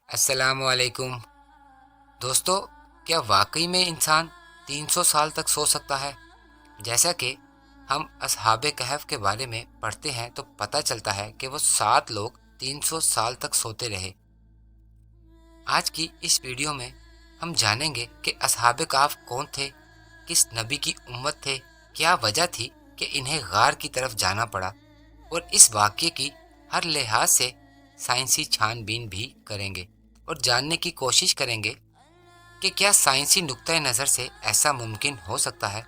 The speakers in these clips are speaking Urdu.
السلام علیکم دوستو، کیا واقعی میں انسان 300 سال تک سو سکتا ہے؟ جیسا کہ ہم اصحاب کہف کے بارے میں پڑھتے ہیں تو پتہ چلتا ہے کہ وہ 7 لوگ 300 سال تک سوتے رہے۔ آج کی اس ویڈیو میں ہم جانیں گے کہ اصحاب کہف کون تھے، کس نبی کی امت تھے، کیا وجہ تھی کہ انہیں غار کی طرف جانا پڑا، اور اس واقعے کی ہر لحاظ سے سائنسی چھان بین بھی کریں گے اور جاننے کی کوشش کریں گے کہ کیا سائنسی نقطۂ نظر سے ایسا ممکن ہو سکتا ہے۔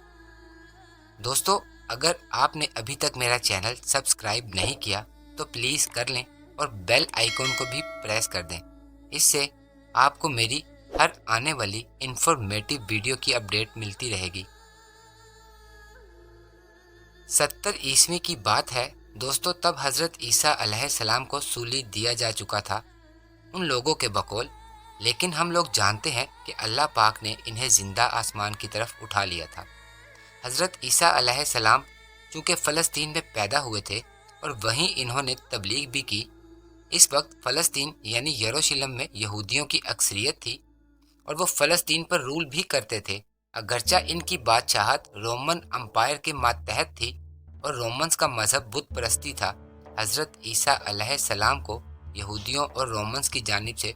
دوستو، اگر آپ نے ابھی تک میرا چینل سبسکرائب نہیں کیا تو پلیز کر لیں اور بیل آئیکن کو بھی پریس کر دیں۔ اس سے آپ کو میری ہر آنے والی انفارمیٹیو ویڈیو کی اپڈیٹ ملتی رہے گی۔ 70 عیسوی کی بات ہے دوستو، تب حضرت عیسیٰ علیہ السلام کو سولی دیا جا چکا تھا ان لوگوں کے بقول، لیکن ہم لوگ جانتے ہیں کہ اللہ پاک نے انہیں زندہ آسمان کی طرف اٹھا لیا تھا۔ حضرت عیسیٰ علیہ السلام چونکہ فلسطین میں پیدا ہوئے تھے اور وہیں انہوں نے تبلیغ بھی کی۔ اس وقت فلسطین یعنی یروشلم میں یہودیوں کی اکثریت تھی اور وہ فلسطین پر رول بھی کرتے تھے، اگرچہ ان کی بادشاہت رومن امپائر کے ماتحت تھی اور رومنز کا مذہب بت پرستی تھا۔ حضرت عیسیٰ علیہ السلام کو یہودیوں اور رومنز کی جانب سے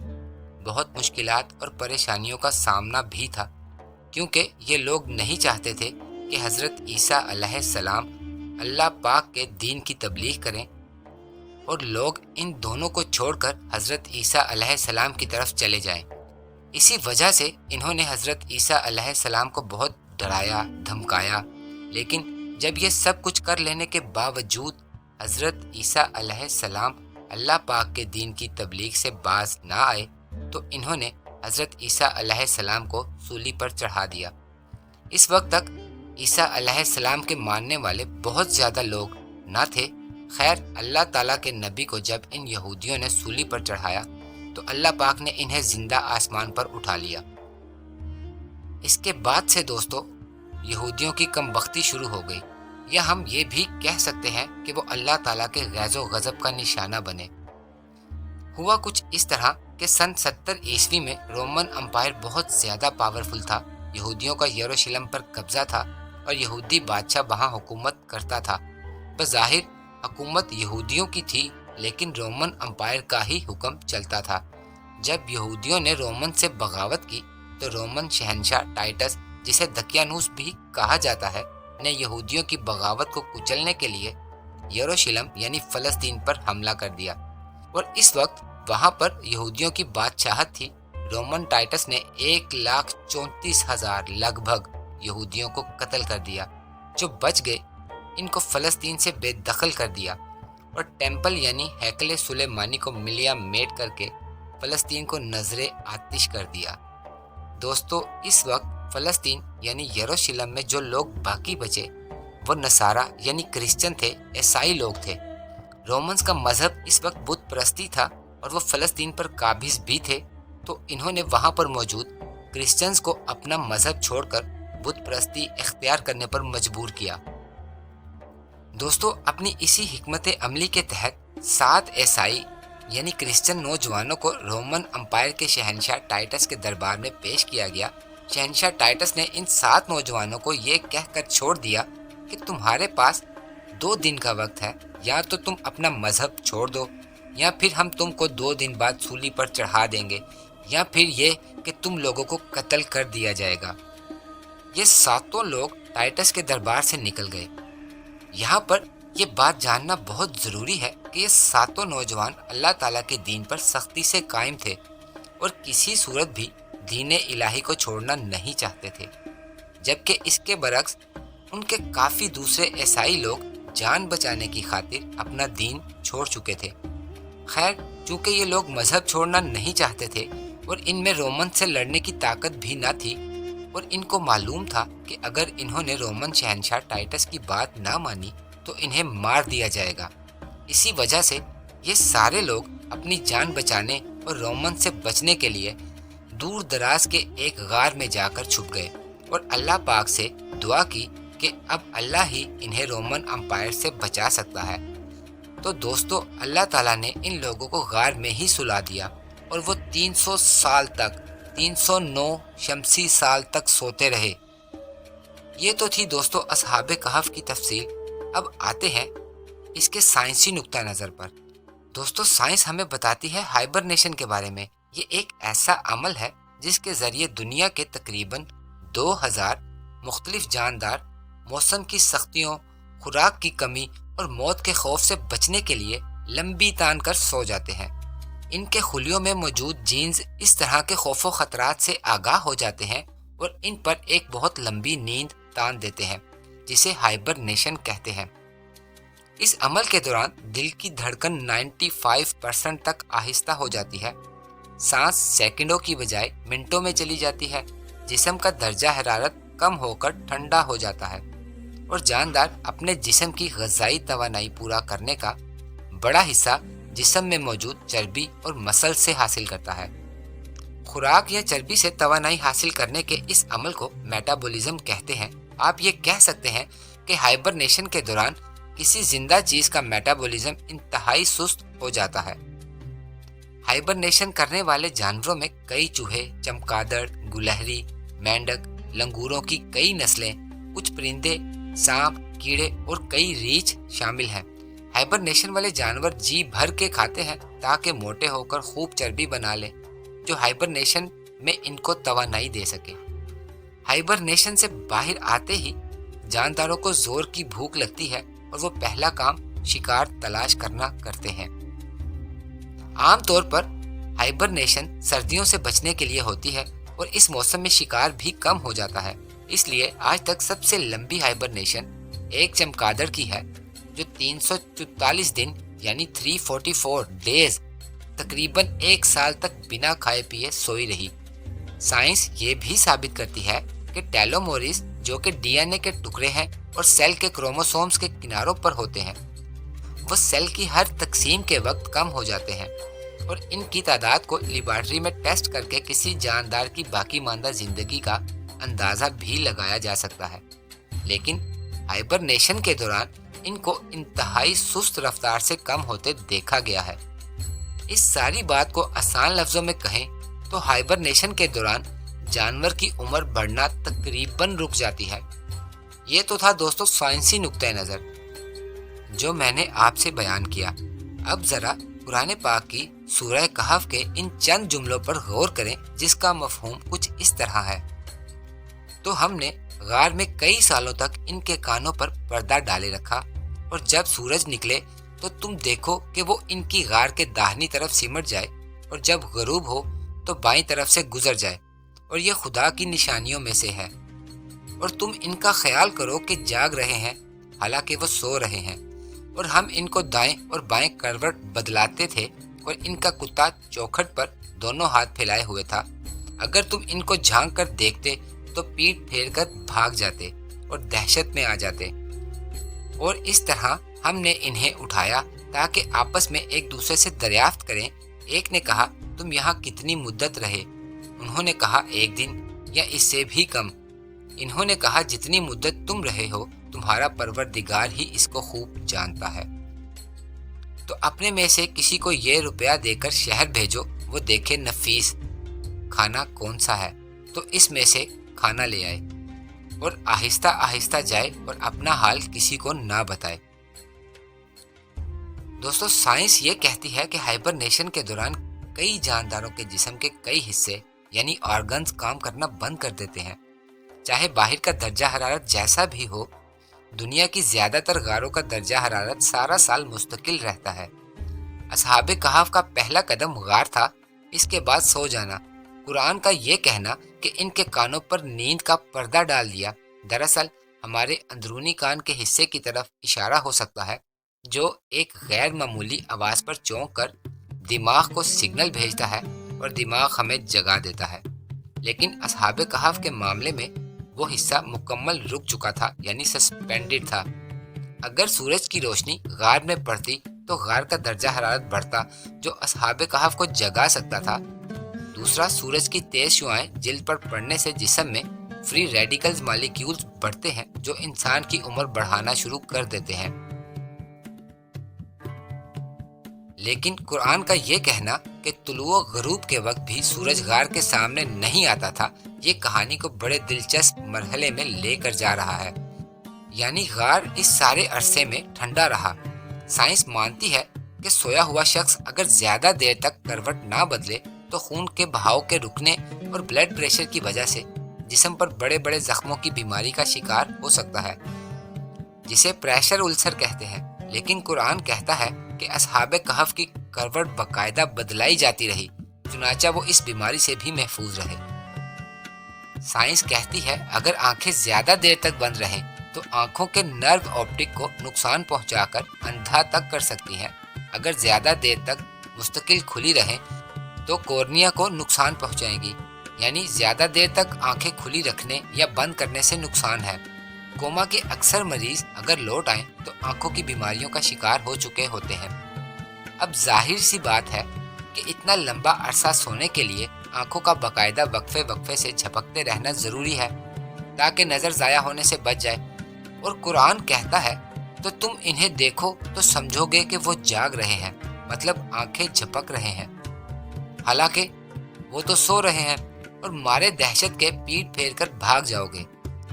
بہت مشکلات اور پریشانیوں کا سامنا بھی تھا، کیونکہ یہ لوگ نہیں چاہتے تھے کہ حضرت عیسیٰ علیہ السلام اللہ پاک کے دین کی تبلیغ کریں، اور لوگ ان دونوں کو چھوڑ کر حضرت عیسیٰ علیہ السلام کی طرف چلے جائیں۔ اسی وجہ سے انہوں نے حضرت عیسیٰ علیہ السلام کو بہت ڈرایا دھمکایا، لیکن جب یہ سب کچھ کر لینے کے باوجود حضرت عیسیٰ علیہ السلام اللہ پاک کے دین کی تبلیغ سے باز نہ آئے تو انہوں نے حضرت عیسیٰ علیہ السلام کو سولی پر چڑھا دیا۔ اس وقت تک عیسیٰ علیہ السلام کے ماننے والے بہت زیادہ لوگ نہ تھے۔ خیر، اللہ تعالیٰ کے نبی کو جب ان یہودیوں نے سولی پر چڑھایا تو اللہ پاک نے انہیں زندہ آسمان پر اٹھا لیا۔ اس کے بعد سے دوستو یہودیوں کی کم بختی شروع ہو گئی، یا ہم یہ بھی کہہ سکتے ہیں کہ وہ اللہ تعالیٰ کے غیظ و غضب کا نشانہ بنے۔ ہوا کچھ اس طرح کہ سن 70 عیسوی میں رومن امپائر بہت زیادہ پاورفل تھا، یہودیوں کا یروشلم پر قبضہ تھا اور یہودی بادشاہ وہاں حکومت کرتا تھا۔ بظاہر حکومت یہودیوں کی تھی، لیکن رومن امپائر کا ہی حکم چلتا تھا۔ جب یہودیوں نے رومن سے بغاوت کی تو رومن شہنشاہ ٹائٹس، جسے دقیانوس بھی کہا جاتا ہے، نے یہودیوں کی بغاوت کو کچلنے کے لیے یروشلم یعنی فلسطین پر حملہ کر دیا، اور اس وقت وہاں پر یہودیوں کی بادشاہت تھی۔ رومن ٹائٹس نے 1,34,000 لگ بھگ یہودیوں کو قتل کر دیا۔ جو بچ گئے ان کو فلسطین سے بے دخل کر دیا اور ٹیمپل یعنی ہیکل سلیمانی کو ملیا میٹ کر کے فلسطین کو نذر آتش کر دیا۔ دوستو، اس وقت فلسطین یعنی یروشلم میں جو لوگ باقی بچے وہ نصارہ یعنی کرسچن تھے، عیسائی لوگ تھے۔ رومنز کا مذہب اس وقت بت پرستی تھا اور وہ فلسطین پر قابض بھی تھے، تو انہوں نے وہاں پر موجود کرسچنز کو اپنا مذہب چھوڑ کر بت پرستی اختیار کرنے پر مجبور کیا۔ دوستو، اپنی اسی حکمت عملی کے تحت 7 عیسائی یعنی کرسچن نوجوانوں کو رومن امپائر کے شہنشاہ ٹائٹس کے دربار میں پیش کیا گیا۔ شہنشاہ ٹائٹس نے ان 7 نوجوانوں کو یہ کہہ کر چھوڑ دیا کہ تمہارے پاس 2 دن کا وقت ہے، یا تو تم اپنا مذہب چھوڑ دو، یا پھر ہم تم کو 2 دن بعد سولی پر چڑھا دیں گے، یا پھر یہ کہ تم لوگوں کو قتل کر دیا جائے گا۔ یہ 7 لوگ ٹائٹس کے دربار سے نکل گئے۔ یہاں پر یہ بات جاننا بہت ضروری ہے کہ یہ 7 نوجوان اللہ تعالیٰ کے دین پر سختی سے قائم تھے اور کسی صورت بھی دین الہی کو چھوڑنا نہیں چاہتے تھے، جبکہ اس کے برعکس ان کے کافی دوسرے عیسائی لوگ جان بچانے کی خاطر اپنا دین چھوڑ چکے تھے۔ خیر، چونکہ یہ لوگ مذہب چھوڑنا نہیں چاہتے تھے اور ان میں رومن سے لڑنے کی طاقت بھی نہ تھی، اور ان کو معلوم تھا کہ اگر انہوں نے رومن شہنشاہ ٹائٹس کی بات نہ مانی تو انہیں مار دیا جائے گا، اسی وجہ سے یہ سارے لوگ اپنی جان بچانے اور رومن سے بچنے کے لیے دور دراز کے ایک غار میں جا کر چھپ گئے اور اللہ پاک سے دعا کی کہ اب اللہ ہی انہیں رومن امپائر سے بچا سکتا ہے۔ تو دوستو، اللہ تعالیٰ نے ان لوگوں کو غار میں ہی سلا دیا اور وہ 300 سال تک 309 شمسی سال تک سوتے رہے۔ یہ تو تھی دوستو اصحاب کہف کی تفصیل۔ اب آتے ہیں اس کے سائنسی نقطہ نظر پر۔ دوستو سائنس ہمیں بتاتی ہے ہائبرنیشن کے بارے میں۔ یہ ایک ایسا عمل ہے جس کے ذریعے دنیا کے تقریباً 2000 مختلف جاندار موسم کی سختیوں، خوراک کی کمی اور موت کے خوف سے بچنے کے لیے لمبی تان کر سو جاتے ہیں۔ ان کے خلیوں میں موجود جینز اس طرح کے خوف و خطرات سے آگاہ ہو جاتے ہیں اور ان پر ایک بہت لمبی نیند تان دیتے ہیں جسے ہائبرنیشن کہتے ہیں۔ اس عمل کے دوران دل کی دھڑکن 95% تک آہستہ ہو جاتی ہے، سانس سیکنڈوں کی بجائے منٹوں میں چلی جاتی ہے، جسم کا درجہ حرارت کم ہو کر ٹھنڈا ہو جاتا ہے اور جاندار اپنے جسم کی غذائی توانائی پورا کرنے کا بڑا حصہ جسم میں موجود چربی اور مسل سے حاصل کرتا ہے۔ خوراک یا چربی سے توانائی حاصل کرنے کے اس عمل کو میٹابولزم کہتے ہیں۔ آپ یہ کہہ سکتے ہیں کہ ہائبرنیشن کے دوران کسی زندہ چیز کا میٹابولزم انتہائی سست ہو جاتا ہے۔ ہائبرنیشن کرنے والے جانوروں میں کئی چوہے، چمگادڑ، گلہری، مینڈک، لنگوروں کی کئی نسلیں، کچھ پرندے، سانپ، کیڑے اور کئی ریچھ شامل ہیں۔ ہائبرنیشن والے جانور جی بھر کے کھاتے ہیں تاکہ موٹے ہو کر خوب چربی بنا لیں جو ہائبرنیشن میں ان کو توانائی دے سکے۔ ہائبرنیشن سے باہر آتے ہی جانداروں کو زور کی بھوک لگتی ہے اور وہ پہلا کام شکار تلاش کرنا کرتے ہیں۔ عام طور پر ہائبرنیشن سردیوں سے بچنے کے لیے ہوتی ہے اور اس موسم میں شکار بھی کم ہو جاتا ہے۔ اس لیے آج تک سب سے لمبی ہائبرنیشن ایک چمگادڑ کی ہے جو 344 دن یعنی 344 ڈیز تقریباً 1 سال تک بنا کھائے پیے سوئی رہی۔ سائنس یہ بھی ثابت کرتی ہے کہ ٹیلومورز جو کہ ڈی این اے کے ٹکڑے ہیں اور سیل کے کروموسومز کے کناروں پر ہوتے ہیں، وہ سیل کی ہر تقسیم کے وقت کم ہو جاتے ہیں اور ان کی تعداد کو لیبارٹری میں ٹیسٹ کر کے کسی جاندار کی باقی ماندہ زندگی کا اندازہ بھی لگایا جا سکتا ہے۔ لیکن ہائبرنیشن کے دوران ان کو انتہائی سست رفتار سے کم ہوتے دیکھا گیا ہے۔ اس ساری بات کو آسان لفظوں میں کہیں تو ہائبرنیشن کے دوران جانور کی عمر بڑھنا تقریباً رک جاتی ہے۔ یہ تو تھا دوستو سائنسی نقطۂ نظر جو میں نے آپ سے بیان کیا۔ اب ذرا قرآن پاک کی سورہ کہف کے ان چند جملوں پر غور کریں جس کا مفہوم کچھ اس طرح ہے۔ تو ہم نے غار میں کئی سالوں تک ان کے کانوں پر پردہ ڈالے رکھا، اور جب سورج نکلے تو تم دیکھو کہ وہ ان کی غار کے داہنی طرف سمٹ جائے، اور جب غروب ہو تو بائیں طرف سے گزر جائے، اور یہ خدا کی نشانیوں میں سے ہے۔ اور تم ان کا خیال کرو کہ جاگ رہے ہیں حالانکہ وہ سو رہے ہیں، اور ہم ان کو دائیں اور بائیں کروٹ بدلاتے تھے، اور ان کا کتا چوکھٹ پر دونوں ہاتھ پھیلائے ہوئے تھا۔ اگر تم ان کو جھانک کر دیکھتے تو پیٹ پھیر کر بھاگ جاتے اور دہشت میں آ جاتے۔ اور اس طرح ہم نے انہیں اٹھایا تاکہ آپس میں ایک دوسرے سے دریافت کریں۔ ایک نے کہا تم یہاں کتنی مدت رہے؟ انہوں نے کہا 1 دن یا اس سے بھی کم۔ انہوں نے کہا جتنی مدت تم رہے ہو تمہارا پروردگار ہی اس کو خوب جانتا ہے۔ تو اپنے میں سے کسی کو یہ روپیہ دے کر شہر بھیجو، وہ دیکھے نفیس کھانا کون سا ہے تو اس میں سے کھانا لے آئے، اور آہستہ آہستہ جائے اور اپنا حال کسی کو نہ بتائے۔ دوستو سائنس یہ کہتی ہے کہ ہائبرنیشن کے دوران کئی جانداروں کے جسم کے کئی حصے یعنی آرگنز کام کرنا بند کر دیتے ہیں۔ چاہے باہر کا درجہ حرارت جیسا بھی ہو، دنیا کی زیادہ تر غاروں کا درجہ حرارت سارا سال مستقل رہتا ہے۔ اصحاب کہف کا پہلا قدم غار تھا، اس کے بعد سو جانا۔ قرآن کا یہ کہنا کہ ان کے کانوں پر نیند کا پردہ ڈال دیا، دراصل ہمارے اندرونی کان کے حصے کی طرف اشارہ ہو سکتا ہے جو ایک غیر معمولی آواز پر چونک کر دماغ کو سگنل بھیجتا ہے اور دماغ ہمیں جگا دیتا ہے۔ لیکن اصحاب کہف کے معاملے میں وہ حصہ مکمل رک چکا تھا، یعنی سسپینڈڈ تھا۔ اگر سورج کی روشنی غار میں پڑتی تو غار کا درجہ حرارت بڑھتا جو اصحاب کہف کو جگا سکتا تھا۔ دوسرا، سورج کی تیز شعاعیں جلد پر پڑنے سے جسم میں فری ریڈیکلز مالیکیولز بڑھتے ہیں جو انسان کی عمر بڑھانا شروع کر دیتے ہیں۔ لیکن قرآن کا یہ کہنا کہ طلوع و غروب کے وقت بھی سورج غار کے سامنے نہیں آتا تھا، یہ کہانی کو بڑے دلچسپ مرحلے میں لے کر جا رہا ہے۔ یعنی غار اس سارے عرصے میں ٹھنڈا رہا۔ سائنس مانتی ہے کہ سویا ہوا شخص اگر زیادہ دیر تک کروٹ نہ بدلے تو خون کے بہاؤ کے رکنے اور بلڈ پریشر کی وجہ سے جسم پر بڑے بڑے زخموں کی بیماری کا شکار ہو سکتا ہے، جسے پریشر السر کہتے ہیں۔ لیکن قرآن کہتا ہے کہ اصحاب کہف کی کروٹ باقاعدہ بدلائی جاتی رہی، چنانچہ وہ اس بیماری سے بھی محفوظ رہے۔ سائنس کہتی ہے اگر آنکھیں زیادہ دیر تک بند رہیں تو آنکھوں کے نرو آپٹک کو نقصان پہنچا کر اندھا تک کر سکتی ہیں۔ اگر زیادہ دیر تک مستقل کھلی رہیں تو کورنیا کو نقصان پہنچائیں گی، یعنی زیادہ دیر تک آنکھیں کھلی رکھنے یا بند کرنے سے نقصان ہے۔ کوما کے اکثر مریض اگر لوٹ آئیں تو آنکھوں کی بیماریوں کا شکار ہو چکے ہوتے ہیں۔ اب ظاہر سی بات ہے کہ اتنا لمبا عرصہ سونے کے لیے آنکھوں کا باقاعدہ وقفے سے جھپکتے رہنا ضروری ہے تاکہ نظر ضائع ہونے سے بچ جائے۔ اور قرآن کہتا ہے تو تم انہیں دیکھو تو سمجھو گے کہ وہ جاگ رہے ہیں، مطلب آنکھیں جھپک رہے ہیں، حالانکہ وہ تو سو رہے ہیں، اور مارے دہشت کے پیٹ پھیر کر بھاگ جاؤ گے۔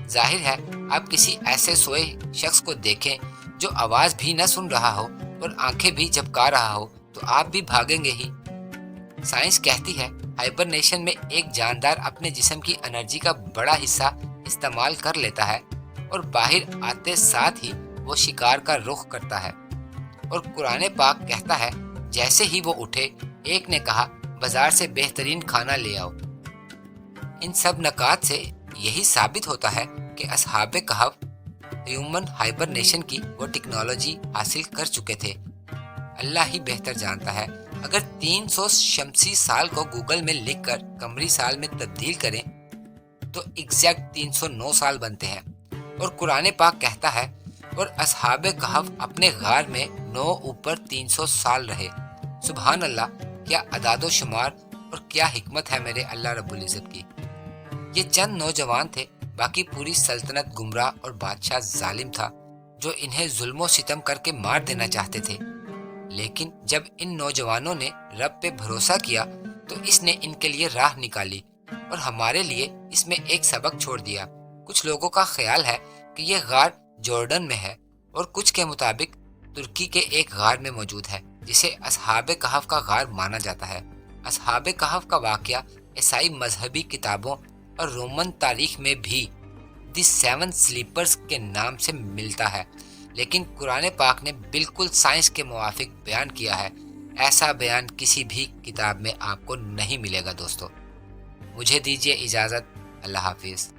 ظاہر ہے آپ کسی ایسے سوئے شخص کو دیکھیں جو آواز بھی نہ سن رہا ہو اور آنکھیں بھی جھپکا رہا ہو تو آپ بھی بھاگیں گے ہی۔ سائنس کہتی ہے ہائبرنیشن میں ایک جاندار اپنے جسم کی انرجی کا بڑا حصہ استعمال کر لیتا ہے اور باہر آتے ساتھ ہی وہ شکار کا رخ کرتا ہے۔ اور قرآن پاک کہتا ہے جیسے ہی وہ اٹھے ایک نے کہا بازار سے بہترین کھانا لے آؤ۔ ان سب نکات سے یہی ثابت ہوتا ہے کہ اصحاب کہف ہیومن ہائبرنیشن کی وہ ٹیکنالوجی حاصل کر چکے تھے۔ اللہ ہی بہتر جانتا ہے، اگر 300 شمسی سال کو گوگل میں لکھ کر قمری سال میں تبدیل کریں تو ایگزیکٹ 309 سال بنتے ہیں۔ اور قرآن پاک کہتا ہے اور اصحاب کہف اپنے غار میں 9 اوپر 300 سال رہے۔ سبحان اللہ، کیا اعداد و شمار اور کیا حکمت ہے میرے اللہ رب العزت کی۔ یہ چند نوجوان تھے، باقی پوری سلطنت گمراہ اور بادشاہ ظالم تھا جو انہیں ظلم و ستم کر کے مار دینا چاہتے تھے۔ لیکن جب ان نوجوانوں نے رب پہ بھروسہ کیا تو اس نے ان کے لیے راہ نکالی اور ہمارے لیے اس میں ایک سبق چھوڑ دیا۔ کچھ لوگوں کا خیال ہے کہ یہ غار جارڈن میں ہے اور کچھ کے مطابق ترکی کے ایک غار میں موجود ہے جسے اصحاب کہف کا غار مانا جاتا ہے۔ اصحاب کہف کا واقعہ عیسائی مذہبی کتابوں اور رومن تاریخ میں بھی دی 7 سلیپرز کے نام سے ملتا ہے، لیکن قرآن پاک نے بالکل سائنس کے موافق بیان کیا ہے۔ ایسا بیان کسی بھی کتاب میں آپ کو نہیں ملے گا دوستو۔ مجھے دیجیے اجازت، اللہ حافظ۔